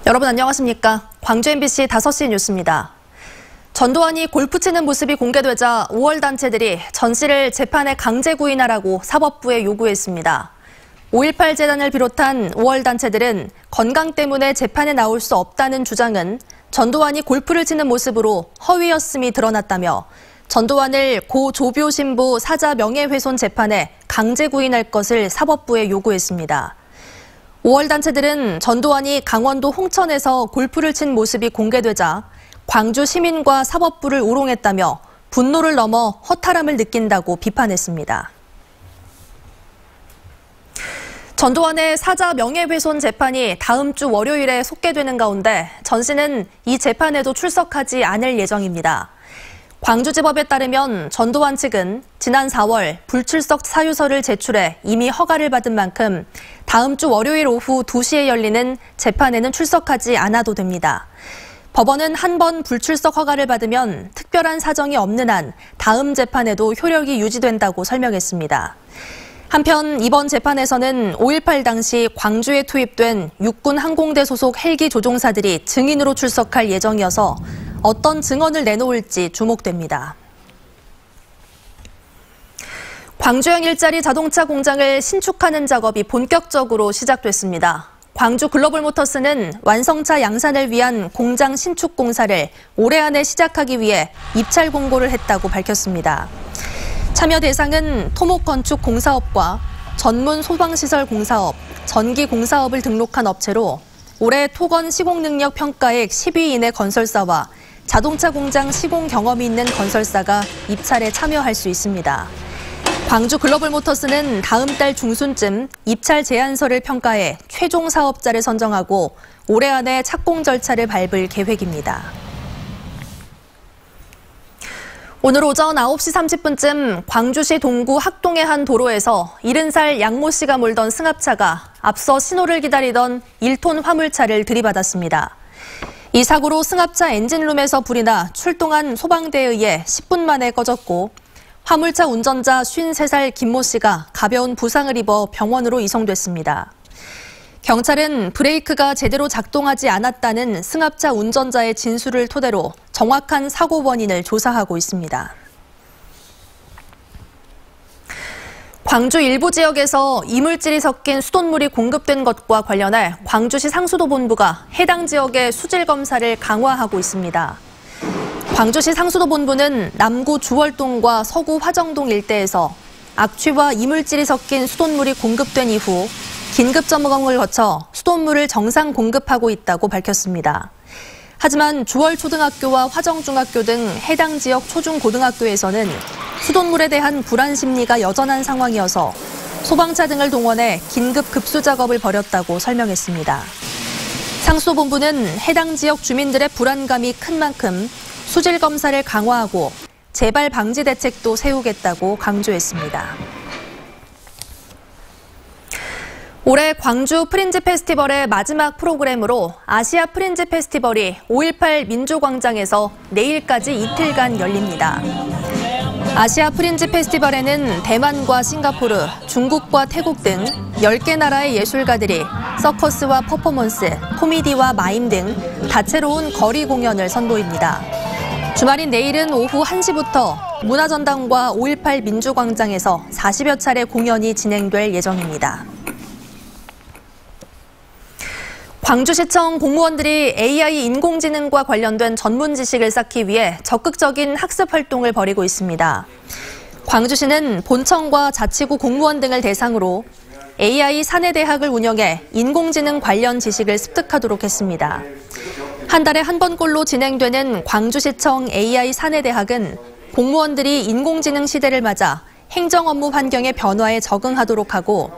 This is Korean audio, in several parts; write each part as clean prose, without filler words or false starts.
여러분 안녕하십니까? 광주 MBC 5시 뉴스입니다. 전두환이 골프 치는 모습이 공개되자 5월 단체들이 전 씨를 재판에 강제 구인하라고 사법부에 요구했습니다. 5.18 재단을 비롯한 5월 단체들은 건강 때문에 재판에 나올 수 없다는 주장은 전두환이 골프를 치는 모습으로 허위였음이 드러났다며 전두환을 고 조뷰 신부 사자 명예훼손 재판에 강제 구인할 것을 사법부에 요구했습니다. 5월 단체들은 전두환이 강원도 홍천에서 골프를 친 모습이 공개되자 광주 시민과 사법부를 우롱했다며 분노를 넘어 허탈함을 느낀다고 비판했습니다. 전두환의 사자 명예훼손 재판이 다음 주 월요일에 속개되는 가운데 전 씨는 이 재판에도 출석하지 않을 예정입니다. 광주지법에 따르면 전두환 측은 지난 4월 불출석 사유서를 제출해 이미 허가를 받은 만큼 다음 주 월요일 오후 2시에 열리는 재판에는 출석하지 않아도 됩니다. 법원은 한 번 불출석 허가를 받으면 특별한 사정이 없는 한 다음 재판에도 효력이 유지된다고 설명했습니다. 한편 이번 재판에서는 5.18 당시 광주에 투입된 육군 항공대 소속 헬기 조종사들이 증인으로 출석할 예정이어서 어떤 증언을 내놓을지 주목됩니다. 광주형 일자리 자동차 공장을 신축하는 작업이 본격적으로 시작됐습니다. 광주 글로벌모터스는 완성차 양산을 위한 공장 신축 공사를 올해 안에 시작하기 위해 입찰 공고를 했다고 밝혔습니다. 참여 대상은 토목건축공사업과 전문 소방시설 공사업, 전기공사업을 등록한 업체로 올해 토건 시공능력 평가액 10위 이내 건설사와 자동차 공장 시공 경험이 있는 건설사가 입찰에 참여할 수 있습니다. 광주 글로벌모터스는 다음 달 중순쯤 입찰 제안서를 평가해 최종 사업자를 선정하고 올해 안에 착공 절차를 밟을 계획입니다. 오늘 오전 9시 30분쯤 광주시 동구 학동의 한 도로에서 70살 양모 씨가 몰던 승합차가 앞서 신호를 기다리던 1톤 화물차를 들이받았습니다. 이 사고로 승합차 엔진룸에서 불이 나 출동한 소방대에 의해 10분 만에 꺼졌고 화물차 운전자 53살 김모 씨가 가벼운 부상을 입어 병원으로 이송됐습니다. 경찰은 브레이크가 제대로 작동하지 않았다는 승합차 운전자의 진술을 토대로 정확한 사고 원인을 조사하고 있습니다. 광주 일부 지역에서 이물질이 섞인 수돗물이 공급된 것과 관련해 광주시 상수도본부가 해당 지역의 수질 검사를 강화하고 있습니다. 광주시 상수도본부는 남구 주월동과 서구 화정동 일대에서 악취와 이물질이 섞인 수돗물이 공급된 이후 긴급 점검을 거쳐 수돗물을 정상 공급하고 있다고 밝혔습니다. 하지만 주월초등학교와 화정중학교 등 해당 지역 초중고등학교에서는 수돗물에 대한 불안 심리가 여전한 상황이어서 소방차 등을 동원해 긴급 급수 작업을 벌였다고 설명했습니다. 상수도본부는 해당 지역 주민들의 불안감이 큰 만큼 수질 검사를 강화하고 재발 방지 대책도 세우겠다고 강조했습니다. 올해 광주 프린지 페스티벌의 마지막 프로그램으로 아시아 프린지 페스티벌이 5.18 민주광장에서 내일까지 이틀간 열립니다. 아시아 프린지 페스티벌에는 대만과 싱가포르, 중국과 태국 등 10개 나라의 예술가들이 서커스와 퍼포먼스, 코미디와 마임 등 다채로운 거리 공연을 선보입니다. 주말인 내일은 오후 1시부터 문화전당과 5.18 민주광장에서 40여 차례 공연이 진행될 예정입니다. 광주시청 공무원들이 AI 인공지능과 관련된 전문 지식을 쌓기 위해 적극적인 학습 활동을 벌이고 있습니다. 광주시는 본청과 자치구 공무원 등을 대상으로 AI 사내대학을 운영해 인공지능 관련 지식을 습득하도록 했습니다. 한 달에 한 번꼴로 진행되는 광주시청 AI 사내대학은 공무원들이 인공지능 시대를 맞아 행정 업무 환경의 변화에 적응하도록 하고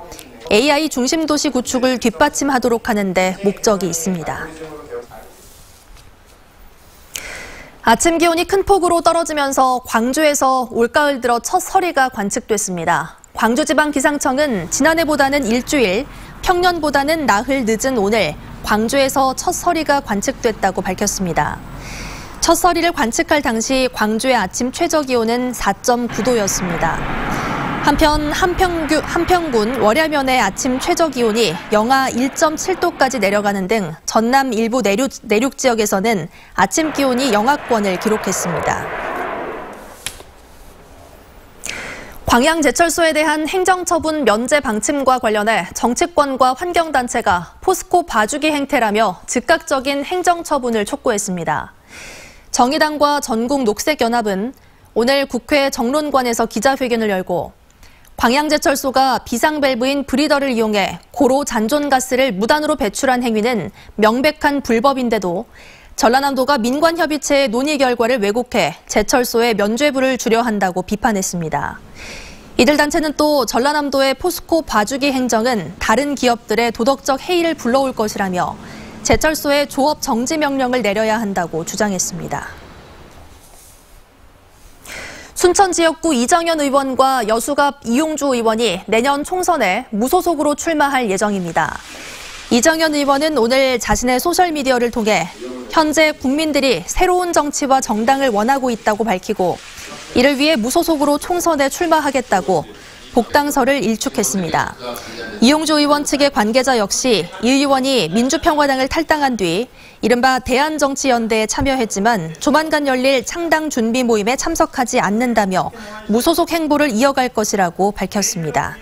AI 중심 도시 구축을 뒷받침하도록 하는 데 목적이 있습니다. 아침 기온이 큰 폭으로 떨어지면서 광주에서 올가을 들어 첫 서리가 관측됐습니다. 광주지방기상청은 지난해보다는 일주일, 평년보다는 나흘 늦은 오늘 광주에서 첫 서리가 관측됐다고 밝혔습니다. 첫 서리를 관측할 당시 광주의 아침 최저 기온은 4.9도였습니다. 한편 한평군 월야면의 아침 최저기온이 영하 1.7도까지 내려가는 등 전남 일부 내륙 지역에서는 아침 기온이 영하권을 기록했습니다. 광양제철소에 대한 행정처분 면제 방침과 관련해 정치권과 환경단체가 포스코 봐주기 행태라며 즉각적인 행정처분을 촉구했습니다. 정의당과 전국녹색연합은 오늘 국회 정론관에서 기자회견을 열고 광양제철소가 비상밸브인 브리더를 이용해 고로 잔존가스를 무단으로 배출한 행위는 명백한 불법인데도 전라남도가 민관협의체의 논의 결과를 왜곡해 제철소에 면죄부를 주려 한다고 비판했습니다. 이들 단체는 또 전라남도의 포스코 봐주기 행정은 다른 기업들의 도덕적 해이를 불러올 것이라며 제철소에 조업 정지 명령을 내려야 한다고 주장했습니다. 순천 지역구 이정현 의원과 여수갑 이용주 의원이 내년 총선에 무소속으로 출마할 예정입니다. 이정현 의원은 오늘 자신의 소셜미디어를 통해 현재 국민들이 새로운 정치와 정당을 원하고 있다고 밝히고 이를 위해 무소속으로 총선에 출마하겠다고 복당서를 일축했습니다. 이용주 의원 측의 관계자 역시 이 의원이 민주평화당을 탈당한 뒤 이른바 대한정치연대에 참여했지만 조만간 열릴 창당 준비 모임에 참석하지 않는다며 무소속 행보를 이어갈 것이라고 밝혔습니다.